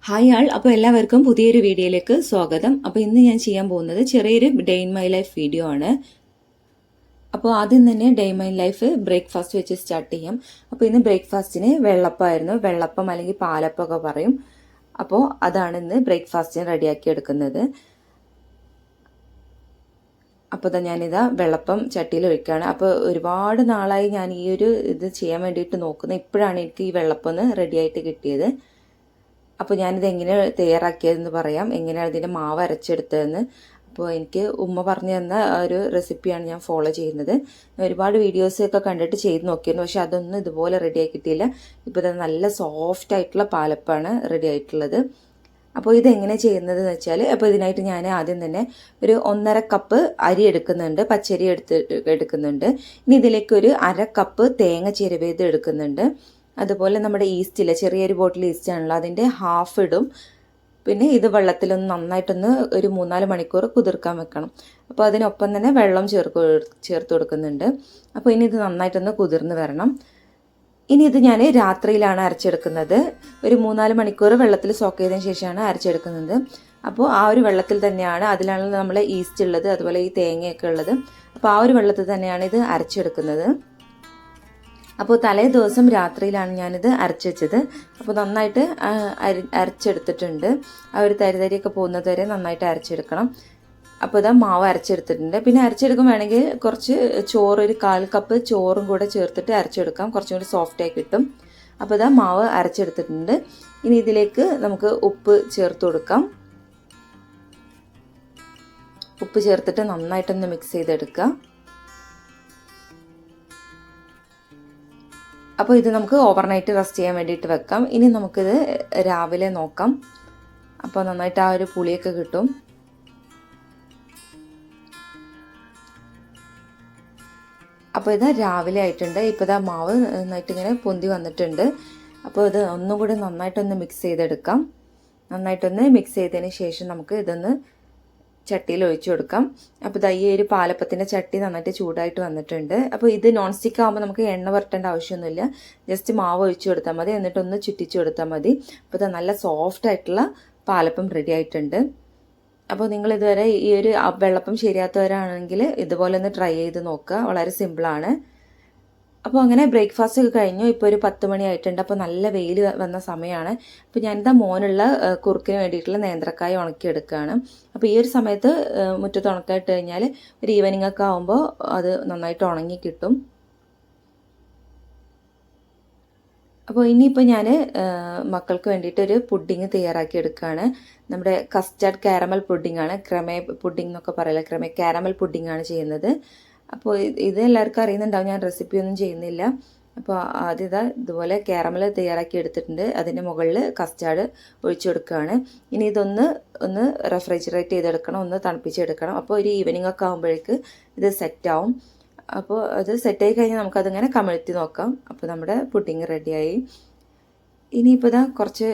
Hi ആൾ. അപ്പോൾ എല്ലാവർക്കും പുതിയൊരു വീഡിയോയിലേക്ക് സ്വാഗതം. അപ്പോൾ ഇന്ന് ഞാൻ ചെയ്യാൻ പോകുന്നത് ചെറിയൊരു day in my life video ആണ്. അപ്പോൾ ആദ്യം തന്നെ day in my life breakfast വെച്ച് സ്റ്റാർട്ട് ചെയ്യാം. അപ്പോൾ ഇന്ന് ബ്രേക്ക്ഫാസ്റ്റിന് വെള്ളപ്പമായിരുന്നു. വെള്ളപ്പം അല്ലെങ്കിൽ പാലപ്പം ഒക്കെ പറയും. അപ്പോൾ അതാണ് ഇന്ന് ബ്രേക്ക്ഫാസ്റ്റിന് റെഡിയാക്കി എടുക്കുന്നത്. അപ്പോൾ ഞാനിതാ വെള്ളപ്പം ചട്ടിയിൽ ഒഴിക്കുകയാണ്. അപ്പോൾ ഒരുപാട് നാളായി ഞാൻ ഈ ഒരു ഇത് ചെയ്യാൻ വേണ്ടിയിട്ട് നോക്കുന്നത്. ഇപ്പോഴാണ് എനിക്ക് ഈ വെള്ളപ്പം ഒന്ന് റെഡിയായിട്ട് കിട്ടിയത്. അപ്പോൾ ഞാനിത് എങ്ങനെ തയ്യാറാക്കിയതെന്ന് പറയാം, എങ്ങനെയാണ് ഇതിൻ്റെ മാവ് അരച്ചെടുത്തതെന്ന്. അപ്പോൾ എനിക്ക് ഉമ്മ പറഞ്ഞു തന്ന ഒരു റെസിപ്പിയാണ് ഞാൻ ഫോളോ ചെയ്യുന്നത്. ഒരുപാട് വീഡിയോസൊക്കെ കണ്ടിട്ട് ചെയ്ത് നോക്കിയിരുന്നു, പക്ഷെ അതൊന്നും ഇതുപോലെ റെഡിയായി കിട്ടിയില്ല. ഇപ്പോൾ ഇത് നല്ല സോഫ്റ്റ് ആയിട്ടുള്ള പാലപ്പാണ് റെഡി ആയിട്ടുള്ളത്. അപ്പോൾ ഇതെങ്ങനെ ചെയ്യുന്നതെന്ന് വെച്ചാൽ, അപ്പോൾ ഇതിനായിട്ട് ഞാൻ ആദ്യം തന്നെ ഒരു 1.5 കപ്പ് അരി എടുക്കുന്നുണ്ട്, പച്ചരി എടുക്കുന്നുണ്ട്. ഇനി ഇതിലേക്ക് ഒരു 1/2 കപ്പ് തേങ്ങ ചിരവിയത് എടുക്കുന്നുണ്ട്. അതുപോലെ നമ്മുടെ ഈസ്റ്റില്ല, ചെറിയൊരു ബോട്ടിൽ ഈസ്റ്റ് ആണല്ലോ, അതിൻ്റെ ഹാഫ് ഇടും. പിന്നെ ഇത് വെള്ളത്തിലൊന്ന് നന്നായിട്ടൊന്ന് ഒരു 3-4 മണിക്കൂർ കുതിർക്കാൻ വെക്കണം. അപ്പോൾ അതിനൊപ്പം തന്നെ വെള്ളം ചേർത്ത് കൊടുക്കുന്നുണ്ട്. അപ്പോൾ ഇനി ഇത് നന്നായിട്ടൊന്ന് കുതിർന്ന് വരണം. ഇനി ഇത് ഞാൻ രാത്രിയിലാണ് അരച്ചെടുക്കുന്നത്. ഒരു 3-4 മണിക്കൂർ വെള്ളത്തിൽ സോക്ക് ചെയ്തതിന് ശേഷമാണ് അരച്ചെടുക്കുന്നത്. അപ്പോൾ ആ ഒരു വെള്ളത്തിൽ തന്നെയാണ്, അതിലാണ് നമ്മൾ ഈസ്റ്റ് ഉള്ളത്, അതുപോലെ ഈ തേങ്ങയൊക്കെ ഉള്ളത്. അപ്പോൾ ആ ഒരു വെള്ളത്തിൽ തന്നെയാണ് ഇത് അരച്ചെടുക്കുന്നത്. അപ്പോൾ തലേ ദിവസം രാത്രിയിലാണ് ഞാനിത് അരച്ച് വെച്ചത്. അപ്പോൾ നന്നായിട്ട് അരച്ചെടുത്തിട്ടുണ്ട്. ആ ഒരു തരിതരിയൊക്കെ പോകുന്നത് വരെ നന്നായിട്ട് അരച്ചെടുക്കണം. അപ്പോൾ ഇതാ മാവ് അരച്ചെടുത്തിട്ടുണ്ട്. പിന്നെ അരച്ചെടുക്കും വേണമെങ്കിൽ കുറച്ച് ചോറ്, ഒരു 1/4 കപ്പ് ചോറും കൂടെ ചേർത്തിട്ട് അരച്ചെടുക്കാം, കുറച്ചും കൂടി സോഫ്റ്റായി കിട്ടും. അപ്പോൾ ഇതാ മാവ് അരച്ചെടുത്തിട്ടുണ്ട്. ഇനി ഇതിലേക്ക് നമുക്ക് ഉപ്പ് ചേർത്ത് കൊടുക്കാം. ഉപ്പ് ചേർത്തിട്ട് നന്നായിട്ടൊന്ന് മിക്സ് ചെയ്തെടുക്കുക. അപ്പോൾ ഇത് നമുക്ക് ഓവർനൈറ്റ് റെസ്റ്റ് ചെയ്യാൻ വേണ്ടിയിട്ട് വെക്കാം. ഇനി നമുക്കിത് രാവിലെ നോക്കാം. അപ്പോൾ നന്നായിട്ട് ആ ഒരു പുളിയൊക്കെ കിട്ടും. അപ്പോൾ ഇത് രാവിലെ ആയിട്ടുണ്ട്. ഇപ്പോൾ ഇതാ മാവ് നന്നായിട്ട് ഇങ്ങനെ പൊന്തി വന്നിട്ടുണ്ട്. അപ്പോൾ ഇത് ഒന്നും കൂടി നന്നായിട്ടൊന്ന് മിക്സ് ചെയ്തെടുക്കാം. നന്നായിട്ടൊന്ന് മിക്സ് ചെയ്തതിന് ശേഷം നമുക്ക് ഇതൊന്ന് ചട്ടിയിൽ ഒഴിച്ചു കൊടുക്കാം. അപ്പോൾ ഈ ഒരു പാലപ്പത്തിൻ്റെ ചട്ടി നന്നായിട്ട് ചൂടായിട്ട് വന്നിട്ടുണ്ട്. അപ്പോൾ ഇത് നോൺ സ്റ്റിക്ക് ആകുമ്പോൾ നമുക്ക് എണ്ണ പുരട്ടേണ്ട ആവശ്യമൊന്നുമില്ല. ജസ്റ്റ് മാവ് ഒഴിച്ചു കൊടുത്താൽ മതി, എന്നിട്ടൊന്ന് ചുറ്റിച്ചു കൊടുത്താൽ മതി. അപ്പോൾ ഇത് നല്ല സോഫ്റ്റ് ആയിട്ടുള്ള പാലപ്പം റെഡി ആയിട്ടുണ്ട്. അപ്പോൾ നിങ്ങൾ ഇതുവരെ ഈ ഒരു വെള്ളപ്പം ശരിയാത്തവരാണെങ്കിൽ ഇതുപോലെ ഒന്ന് ട്രൈ ചെയ്ത് നോക്കുക. വളരെ സിമ്പിളാണ്. അപ്പോൾ അങ്ങനെ ബ്രേക്ക്ഫാസ്റ്റ് ഒക്കെ കഴിഞ്ഞു. ഇപ്പോൾ ഒരു 10 മണി ആയിട്ടുണ്ട്. അപ്പോൾ നല്ല വെയിൽ വന്ന സമയമാണ്. അപ്പോൾ ഞാനിതാ മോനുള്ള കുറുക്കിന് വേണ്ടിയിട്ടുള്ള നേന്ത്രക്കായ ഉണക്കിയെടുക്കുകയാണ്. അപ്പോൾ ഈ ഒരു സമയത്ത് മുറ്റത്ത് ഉണക്കായിട്ട് കഴിഞ്ഞാൽ ഒരു ഈവനിങ് ഒക്കെ ആകുമ്പോൾ അത് നന്നായിട്ട് ഉണങ്ങി കിട്ടും. അപ്പോൾ ഇനിയിപ്പോൾ ഞാൻ മക്കൾക്ക് വേണ്ടിയിട്ടൊരു പുഡിങ് തയ്യാറാക്കി എടുക്കുകയാണ്. നമ്മുടെ കസ്റ്റാർഡ് കാരമൽ പുഡിങ്ങാണ്, ക്രമേ പുഡിംഗ് എന്നൊക്കെ പറയില്ല, ക്രമേ കാരമൽ പുഡിങ്ങാണ് ചെയ്യുന്നത്. അപ്പോൾ ഇത് എല്ലാവർക്കും അറിയുന്നുണ്ടാവും, ഞാൻ റെസിപ്പി ഒന്നും ചെയ്യുന്നില്ല. അപ്പോൾ ആദ്യം ഇതുപോലെ കാരമൽ തയ്യാറാക്കി എടുത്തിട്ടുണ്ട്. അതിൻ്റെ മുകളിൽ കസ്റ്റാർഡ് ഒഴിച്ചു കൊടുക്കുകയാണ്. ഇനി ഒന്ന് റെഫ്രിജറേറ്റ് ചെയ്തെടുക്കണം, ഒന്ന് തണുപ്പിച്ചെടുക്കണം. അപ്പോൾ ഒരു ഈവനിങ് ഒക്കെ ആകുമ്പോഴേക്ക് ഇത് സെറ്റാവും. അപ്പോൾ അത് സെറ്റായി കഴിഞ്ഞാൽ നമുക്കതിങ്ങനെ കമിഴ്ത്തി നോക്കാം. അപ്പോൾ നമ്മുടെ പുഡിങ് റെഡിയായി. ഇനിയിപ്പോൾ കുറച്ച്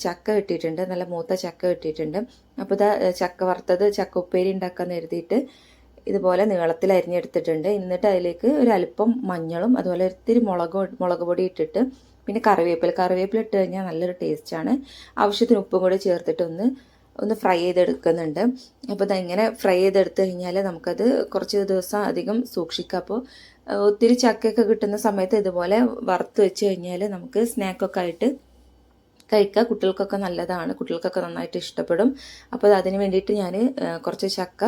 ചക്ക കിട്ടിയിട്ടുണ്ട്, നല്ല മൂത്ത ചക്ക കിട്ടിയിട്ടുണ്ട്. അപ്പോൾ ചക്ക വറുത്തത്, ചക്ക ഉപ്പേരി ഉണ്ടാക്കാമെന്ന് എഴുതിയിട്ട് ഇതുപോലെ നീളത്തിൽ അരിഞ്ഞെടുത്തിട്ടുണ്ട്. എന്നിട്ട് അതിലേക്ക് ഒരു അല്പം മഞ്ഞളും അതുപോലെ ഒത്തിരി മുളക് പൊടി ഇട്ടിട്ട്, പിന്നെ കറിവേപ്പില ഇട്ട് കഴിഞ്ഞാൽ നല്ലൊരു ടേസ്റ്റാണ്. ആവശ്യത്തിന് ഉപ്പും കൂടി ചേർത്തിട്ട് ഒന്ന് ഫ്രൈ ചെയ്തെടുക്കുന്നുണ്ട്. അപ്പോൾ ഇങ്ങനെ ഫ്രൈ ചെയ്തെടുത്ത് കഴിഞ്ഞാൽ നമുക്കത് കുറച്ച് ദിവസം അധികം സൂക്ഷിക്കാം. അപ്പോൾ ഒത്തിരി ചക്കയൊക്കെ കിട്ടുന്ന സമയത്ത് ഇതുപോലെ വറുത്ത് വെച്ച് കഴിഞ്ഞാൽ നമുക്ക് സ്നാക്കൊക്കെ ആയിട്ട് കഴിക്കുക. കുട്ടികൾക്കൊക്കെ നല്ലതാണ്, കുട്ടികൾക്കൊക്കെ നന്നായിട്ട് ഇഷ്ടപ്പെടും. അപ്പോൾ അതിന് വേണ്ടിയിട്ട് ഞാൻ കുറച്ച് ചക്ക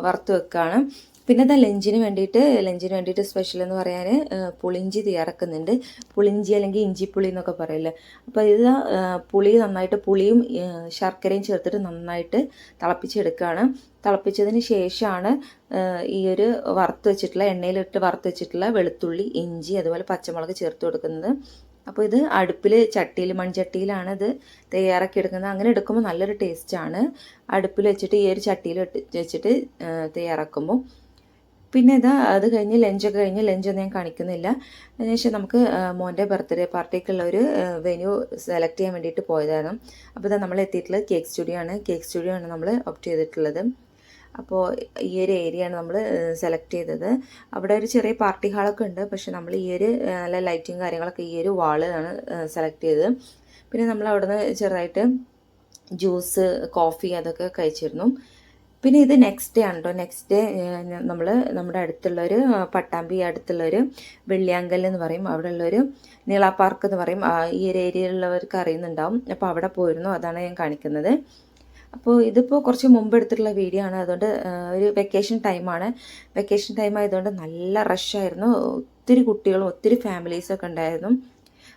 വറുത്ത് വെക്കുകയാണ്. പിന്നെ ലഞ്ചിന് വേണ്ടിയിട്ട് സ്പെഷ്യൽ എന്ന് പറയാൻ പുളിഞ്ചി തയ്യാറാക്കുന്നുണ്ട്. പുളിഞ്ചി അല്ലെങ്കിൽ ഇഞ്ചിപ്പുളി എന്നൊക്കെ പറയില്ലേ. അപ്പോൾ ഇത് പുളിയും ശർക്കരയും ചേർത്തിട്ട് നന്നായിട്ട് തിളപ്പിച്ചെടുക്കുകയാണ്. തിളപ്പിച്ചതിന് ശേഷമാണ് ഈ ഒരു എണ്ണയിലിട്ട് വറുത്ത് വെച്ചിട്ടുള്ള വെളുത്തുള്ളി, ഇഞ്ചി, അതുപോലെ പച്ചമുളക് ചേർത്ത് കൊടുക്കുന്നത്. അപ്പോൾ ഇത് അടുപ്പിൽ മൺചട്ടിയിലാണ് ഇത് തയ്യാറാക്കി എടുക്കുന്നത്. അങ്ങനെ എടുക്കുമ്പോൾ നല്ലൊരു ടേസ്റ്റാണ്. അടുപ്പിൽ വെച്ചിട്ട് ഈ ഒരു ചട്ടിയിൽ വെച്ചിട്ട് തയ്യാറാക്കുമ്പോൾ. പിന്നെ അത് കഴിഞ്ഞ് ലഞ്ചൊന്നും ഞാൻ കാണിക്കുന്നില്ല. അതിനുശേഷം നമുക്ക് മോൻ്റെ ബർത്ത്ഡേ പാർട്ടിക്കുള്ള ഒരു വെന്യൂ സെലക്ട് ചെയ്യാൻ വേണ്ടിയിട്ട് പോയതാണ്. അപ്പോൾ നമ്മൾ എത്തിയിട്ടുള്ളത് കേക്ക് സ്റ്റുഡിയോ ആണ് നമ്മൾ ഓപ്റ്റ് ചെയ്തിട്ടുള്ളത്. അപ്പോൾ ഈ ഒരു ഏരിയയാണ് നമ്മൾ സെലക്ട് ചെയ്തത്. അവിടെ ഒരു ചെറിയ പാർട്ടി ഹാളൊക്കെ ഉണ്ട്, പക്ഷെ നമ്മൾ ഈ ഒരു നല്ല ലൈറ്റിങ് കാര്യങ്ങളൊക്കെ ഈ ഒരു വാളാണ് സെലക്ട് ചെയ്തത്. പിന്നെ നമ്മൾ അവിടുന്ന് ചെറുതായിട്ട് ജ്യൂസ്, കോഫി അതൊക്കെ കഴിച്ചിരുന്നു. പിന്നെ ഇത് നെക്സ്റ്റ് ഡേ ആണ് കേട്ടോ. നെക്സ്റ്റ് ഡേ നമ്മൾ നമ്മുടെ അടുത്തുള്ളൊരു പട്ടാമ്പി അടുത്തുള്ളൊരു വെള്ളിയാങ്കൽ എന്ന് പറയും, അവിടെ ഉള്ളൊരു നീള പാർക്ക് എന്ന് പറയും, ഈ ഒരു ഏരിയയിലുള്ളവർക്ക് അറിയുന്നുണ്ടാവും. അപ്പോൾ അവിടെ പോയിരുന്നു, അതാണ് ഞാൻ കാണിക്കുന്നത്. അപ്പോൾ ഇതിപ്പോൾ കുറച്ച് മുമ്പ് എടുത്തിട്ടുള്ള വീഡിയോ ആണ്, അതുകൊണ്ട് ഒരു വെക്കേഷൻ ടൈമാണ്. വെക്കേഷൻ ടൈം ആയതുകൊണ്ട് നല്ല റഷായിരുന്നു, ഒത്തിരി കുട്ടികളും ഒത്തിരി ഫാമിലീസൊക്കെ ഉണ്ടായിരുന്നു.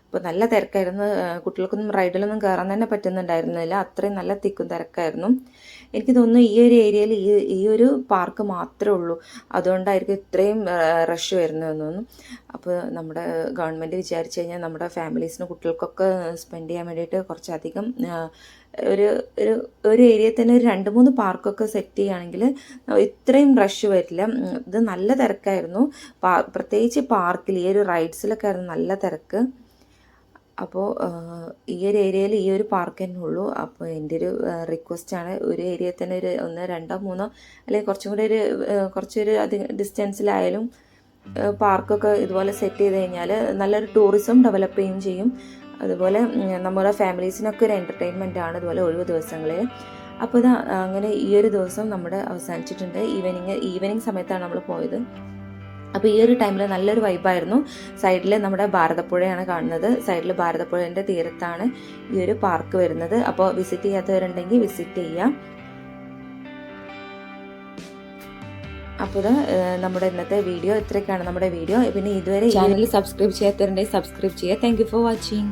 അപ്പോൾ നല്ല തിരക്കായിരുന്നു. കുട്ടികൾക്കൊന്നും റൈഡിലൊന്നും കയറാൻ തന്നെ പറ്റുന്നുണ്ടായിരുന്നില്ല, അത്രയും നല്ല തിക്കും തിരക്കായിരുന്നു. എനിക്ക് തോന്നുന്നു ഈ ഒരു ഏരിയയിൽ ഈ ഒരു പാർക്ക് മാത്രമേ ഉള്ളൂ, അതുകൊണ്ടായിരിക്കും ഇത്രയും റഷ് വരുന്നതെന്ന് തോന്നുന്നു. അപ്പോൾ നമ്മുടെ ഗവൺമെൻറ് വിചാരിച്ചു കഴിഞ്ഞാൽ നമ്മുടെ ഫാമിലീസിനും കുട്ടികൾക്കൊക്കെ സ്പെൻഡ് ചെയ്യാൻ വേണ്ടിയിട്ട് കുറച്ചധികം ഒരു ഒരു ഒരു ഏരിയയിൽ തന്നെ ഒരു 2-3 പാർക്കൊക്കെ സെറ്റ് ചെയ്യുകയാണെങ്കിൽ ഇത്രയും റഷ് വരില്ല. ഇത് നല്ല തിരക്കായിരുന്നു, പ്രത്യേകിച്ച് പാർക്കിൽ ഈ ഒരു റൈഡ്സിലൊക്കെ ആയിരുന്നു നല്ല തിരക്ക്. അപ്പോൾ ഈ ഒരു ഏരിയയിൽ ഈ ഒരു പാർക്ക് തന്നെ ഉള്ളൂ. അപ്പോൾ എൻ്റെ ഒരു റിക്വസ്റ്റാണ്, ഒരു ഏരിയയിൽ തന്നെ ഒരു 1, 2, 3 അല്ലെങ്കിൽ കുറച്ചും കൂടി കുറച്ചൊരു അധികം ഡിസ്റ്റൻസിലായാലും പാർക്കൊക്കെ ഇതുപോലെ സെറ്റ് ചെയ്ത് കഴിഞ്ഞാൽ നല്ലൊരു ടൂറിസം ഡെവലപ്പ് ചെയ്യുകയും ചെയ്യും. അതുപോലെ നമ്മുടെ ഫാമിലീസിനൊക്കെ ഒരു എൻ്റർടൈൻമെൻ്റ് ആണ് ഇതുപോലെ ഒഴിവ് ദിവസങ്ങളിൽ. അപ്പോൾ ഇത് അങ്ങനെ ഈ ഒരു ദിവസം നമ്മുടെ അവസാനിച്ചിട്ടുണ്ട്. ഈവനിങ് സമയത്താണ് നമ്മൾ പോയത്. അപ്പോൾ ഈ ഒരു ടൈമിൽ നല്ലൊരു വൈബായിരുന്നു. സൈഡിൽ നമ്മുടെ ഭാരതപ്പുഴയാണ് കാണുന്നത്, സൈഡിൽ ഭാരതപ്പുഴേൻ്റെ തീരത്താണ് ഈ ഒരു പാർക്ക് വരുന്നത്. അപ്പോൾ വിസിറ്റ് ചെയ്യാത്തവരുണ്ടെങ്കിൽ വിസിറ്റ് ചെയ്യാം. അപ്പോൾ നമ്മുടെ ഇന്നത്തെ വീഡിയോ ഇത്രയൊക്കെയാണ് നമ്മുടെ വീഡിയോ. പിന്നെ ഇതുവരെ ചാനൽ സബ്സ്ക്രൈബ് ചെയ്യാത്തവരുണ്ടെങ്കിൽ സബ്സ്ക്രൈബ് ചെയ്യുക. Thank you for watching.